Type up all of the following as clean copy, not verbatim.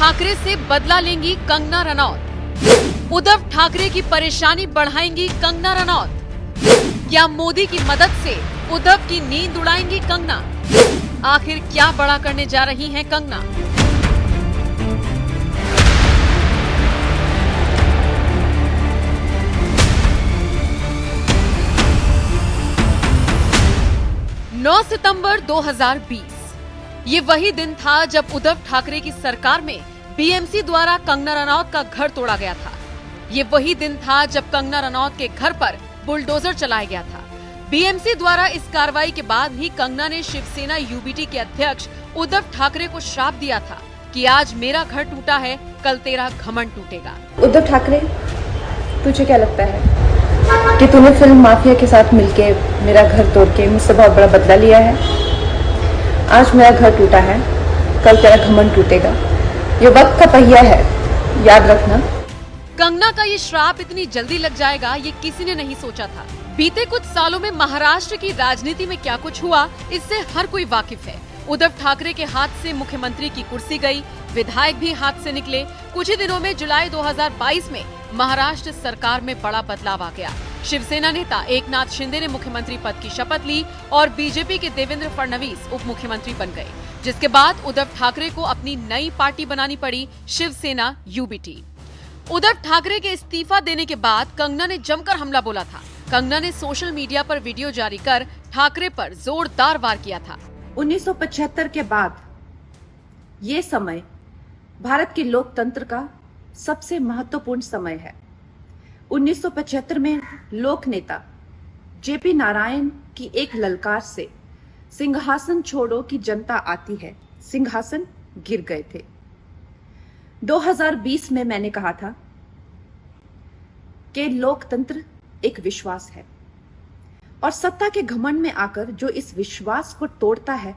ठाकरे से बदला लेंगी कंगना रनौत। उद्धव ठाकरे की परेशानी बढ़ाएंगी कंगना रनौत। क्या मोदी की मदद से उद्धव की नींद उड़ाएंगी कंगना? आखिर क्या बड़ा करने जा रही हैं कंगना? नौ सितंबर 2020 ये वही दिन था जब उद्धव ठाकरे की सरकार में बीएमसी द्वारा कंगना रनौत का घर तोड़ा गया था। ये वही दिन था जब कंगना रनौत के घर पर बुलडोजर चलाया गया था। बीएमसी द्वारा इस कार्रवाई के बाद ही कंगना ने शिवसेना यूबीटी के अध्यक्ष उद्धव ठाकरे को श्राप दिया था कि आज मेरा घर टूटा है, कल तेरा घमंड टूटेगा। उद्धव ठाकरे, तुझे क्या लगता है कि तूने फिल्म माफिया के साथ मिलके मेरा घर तोड़ के मुझसे बहुत बड़ा बदला लिया है? आज मेरा घर टूटा है, कल तेरा घमंड टूटेगा। ये वक्त का पहिया है, याद रखना। कंगना का ये श्राप इतनी जल्दी लग जाएगा ये किसी ने नहीं सोचा था। बीते कुछ सालों में महाराष्ट्र की राजनीति में क्या कुछ हुआ इससे हर कोई वाकिफ है। उद्धव ठाकरे के हाथ से मुख्यमंत्री की कुर्सी गई, विधायक भी हाथ से निकले। कुछ ही दिनों में जुलाई 2022 में महाराष्ट्र सरकार में बड़ा बदलाव आ गया। शिवसेना नेता एकनाथ शिंदे ने मुख्यमंत्री पद की शपथ ली और बीजेपी के देवेंद्र फडणवीस उप मुख्यमंत्री बन गए, जिसके बाद उद्धव ठाकरे को अपनी नई पार्टी बनानी पड़ी, शिवसेना यूबीटी। उद्धव ठाकरे के इस्तीफा देने के बाद कंगना ने जमकर हमला बोला था। कंगना ने सोशल मीडिया पर वीडियो जारी कर ठाकरे पर जोरदार वार किया था। 1975 के बाद ये समय भारत के लोकतंत्र का सबसे महत्वपूर्ण समय है। 1975 में लोक नेता जेपी नारायण की एक ललकार से सिंहासन छोड़ो की जनता आती है, सिंहासन गिर गए थे। 2020 में मैंने कहा था कि लोकतंत्र एक विश्वास है और सत्ता के घमंड में आकर जो इस विश्वास को तोड़ता है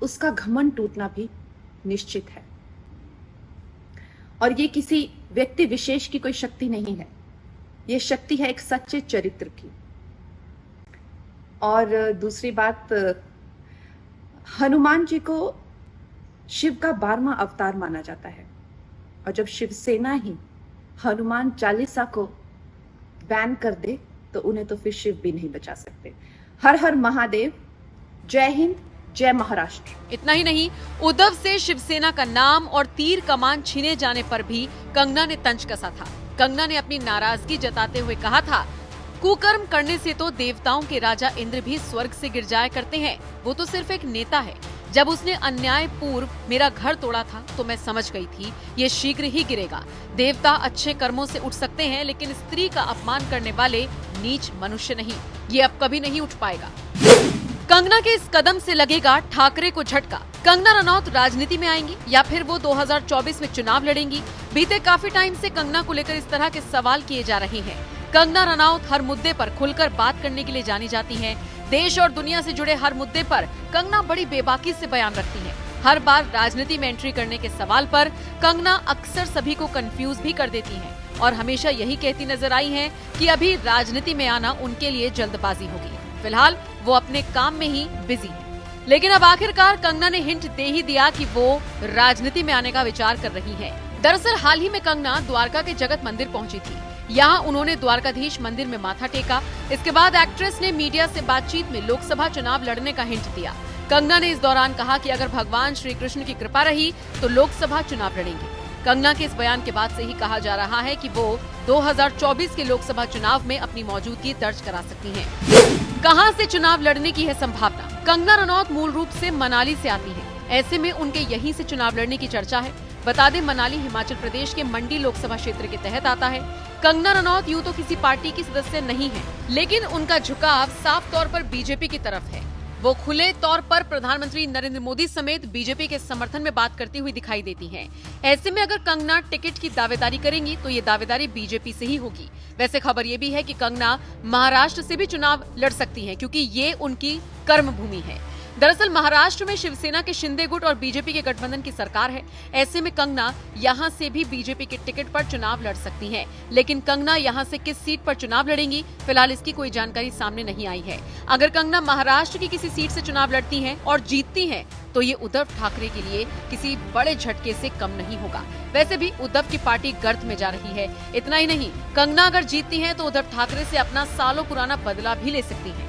उसका घमंड टूटना भी निश्चित है। और ये किसी व्यक्ति विशेष की कोई शक्ति नहीं है, ये शक्ति है एक सच्चे चरित्र की। और दूसरी बात, हनुमान जी को शिव का 12वां अवतार माना जाता है और जब शिवसेना ही हनुमान चालीसा को बैन कर दे तो उन्हें तो फिर शिव भी नहीं बचा सकते। हर हर महादेव, जय हिंद, जय महाराष्ट्र। इतना ही नहीं, उद्धव से शिवसेना का नाम और तीर कमान छीने जाने पर भी कंगना ने तंज कसा था। कंगना ने अपनी नाराजगी जताते हुए कहा था, कुकर्म करने से तो देवताओं के राजा इंद्र भी स्वर्ग से गिर जाया करते हैं, वो तो सिर्फ एक नेता है। जब उसने अन्याय पूर्व मेरा घर तोड़ा था तो मैं समझ गई थी ये शीघ्र ही गिरेगा। देवता अच्छे कर्मों से उठ सकते हैं लेकिन स्त्री का अपमान करने वाले नीच मनुष्य नहीं, ये अब कभी नहीं उठ पाएगा। कंगना के इस कदम से लगेगा ठाकरे को झटका। कंगना रनौत राजनीति में आएंगी या फिर वो 2024 में चुनाव लड़ेंगी? बीते काफी टाइम से कंगना को लेकर इस तरह के सवाल किए जा रहे हैं। कंगना रनौत हर मुद्दे पर खुलकर बात करने के लिए जानी जाती हैं। देश और दुनिया से जुड़े हर मुद्दे पर कंगना बड़ी बेबाकी से बयान रखती हैं। हर बार राजनीति में एंट्री करने के सवाल पर कंगना अक्सर सभी को कंफ्यूज भी कर देती हैं और हमेशा यही कहती नजर आई हैं कि अभी राजनीति में आना उनके लिए जल्दबाजी होगी। फिलहाल वो अपने काम में ही बिजी है। लेकिन अब आखिरकार कंगना ने हिंट दे ही दिया कि वो राजनीति में आने का विचार कर रही है। दरअसल हाल ही में कंगना द्वारका के जगत मंदिर पहुंची थी। यहाँ उन्होंने द्वारकाधीश मंदिर में माथा टेका। इसके बाद एक्ट्रेस ने मीडिया से बातचीत में लोकसभा चुनाव लड़ने का हिंट दिया। कंगना ने इस दौरान कहा कि अगर भगवान श्री कृष्ण की कृपा रही तो लोकसभा चुनाव लड़ेंगी। कंगना के इस बयान के बाद से ही कहा जा रहा है कि वो 2024 के लोकसभा चुनाव में अपनी मौजूदगी दर्ज करा सकती हैं। कहां से चुनाव लड़ने की है संभावना? कंगना रनौत मूल रूप से मनाली से आती हैं। ऐसे में उनके यहीं से चुनाव लड़ने की चर्चा है। बता दें, मनाली हिमाचल प्रदेश के मंडी लोकसभा क्षेत्र के तहत आता है। कंगना रनौत यूं तो किसी पार्टी की सदस्य नहीं है, लेकिन उनका झुकाव साफ तौर पर बीजेपी की तरफ है। वो खुले तौर पर प्रधानमंत्री नरेंद्र मोदी समेत बीजेपी के समर्थन में बात करती हुई दिखाई देती हैं। ऐसे में अगर कंगना टिकट की दावेदारी करेंगी तो ये दावेदारी बीजेपी से ही होगी। वैसे खबर ये भी है कि कंगना महाराष्ट्र से भी चुनाव लड़ सकती हैं क्योंकि ये उनकी कर्म भूमि है। दरअसल महाराष्ट्र में शिवसेना के शिंदे गुट और बीजेपी के गठबंधन की सरकार है। ऐसे में कंगना यहां से भी बीजेपी के टिकट पर चुनाव लड़ सकती हैं। लेकिन कंगना यहां से किस सीट पर चुनाव लड़ेंगी, फिलहाल इसकी कोई जानकारी सामने नहीं आई है। अगर कंगना महाराष्ट्र की किसी सीट से चुनाव लड़ती हैं और जीतती हैं तो ये उद्धव ठाकरे के लिए किसी बड़े झटके से कम नहीं होगा। वैसे भी उद्धव की पार्टी गर्त में जा रही है। इतना ही नहीं, कंगना अगर जीतती हैं तो उद्धव ठाकरे से अपना सालों पुराना बदला भी ले सकती हैं।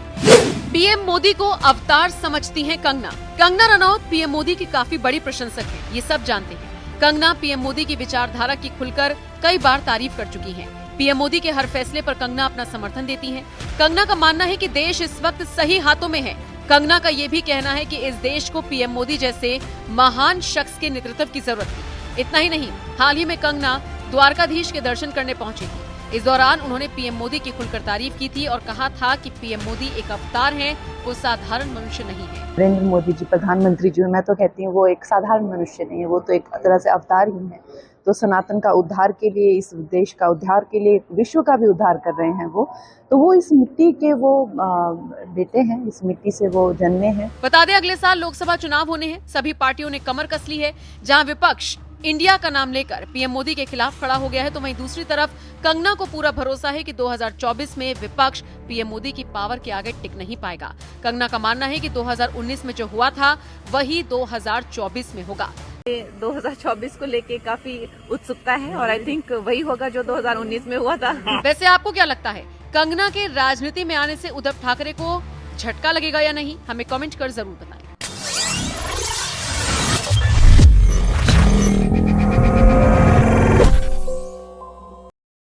पीएम मोदी को अवतार समझती हैं कंगना। कंगना रनौत पीएम मोदी की काफी बड़ी प्रशंसक हैं, ये सब जानते हैं। कंगना पीएम मोदी की विचारधारा की खुलकर कई बार तारीफ कर चुकी हैं। पीएम मोदी के हर फैसले पर कंगना अपना समर्थन देती हैं। कंगना का मानना है कि देश इस वक्त सही हाथों में है। कंगना का ये भी कहना है कि इस देश को पीएम मोदी जैसे महान शख्स के नेतृत्व की जरूरत थी। इतना ही नहीं, हाल ही में कंगना द्वारकाधीश के दर्शन करने पहुंची थी। इस दौरान उन्होंने पीएम मोदी की खुलकर तारीफ की थी और कहा था कि पीएम मोदी एक अवतार हैं, वो साधारण मनुष्य नहीं है। नरेंद्र मोदी जी प्रधानमंत्री जी, मैं तो कहती हूँ वो एक साधारण मनुष्य नहीं है, वो तो एक तरह से अवतार ही है। तो सनातन का उद्धार के लिए, इस देश का उद्धार के लिए, विश्व का भी उद्धार कर रहे हैं वो। तो वो इस मिट्टी के वो बेटे हैं, इस मिट्टी से वो जन्मे हैं। बता दें, अगले साल लोकसभा चुनाव होने हैं। सभी पार्टियों ने कमर कस ली है। जहां विपक्ष इंडिया का नाम लेकर पीएम मोदी के खिलाफ खड़ा हो गया है, तो वहीं दूसरी तरफ कंगना को पूरा भरोसा है कि 2024 में विपक्ष पीएम मोदी की पावर के आगे टिक नहीं पाएगा। कंगना का मानना है कि 2019 में जो हुआ था वही 2024 में होगा। 2024 को लेके काफी उत्सुकता है और आई थिंक वही होगा जो 2019 में हुआ था। वैसे आपको क्या लगता है, कंगना के राजनीति में आने से उद्धव ठाकरे को झटका लगेगा या नहीं? हमें कमेंट कर जरूर बताएं।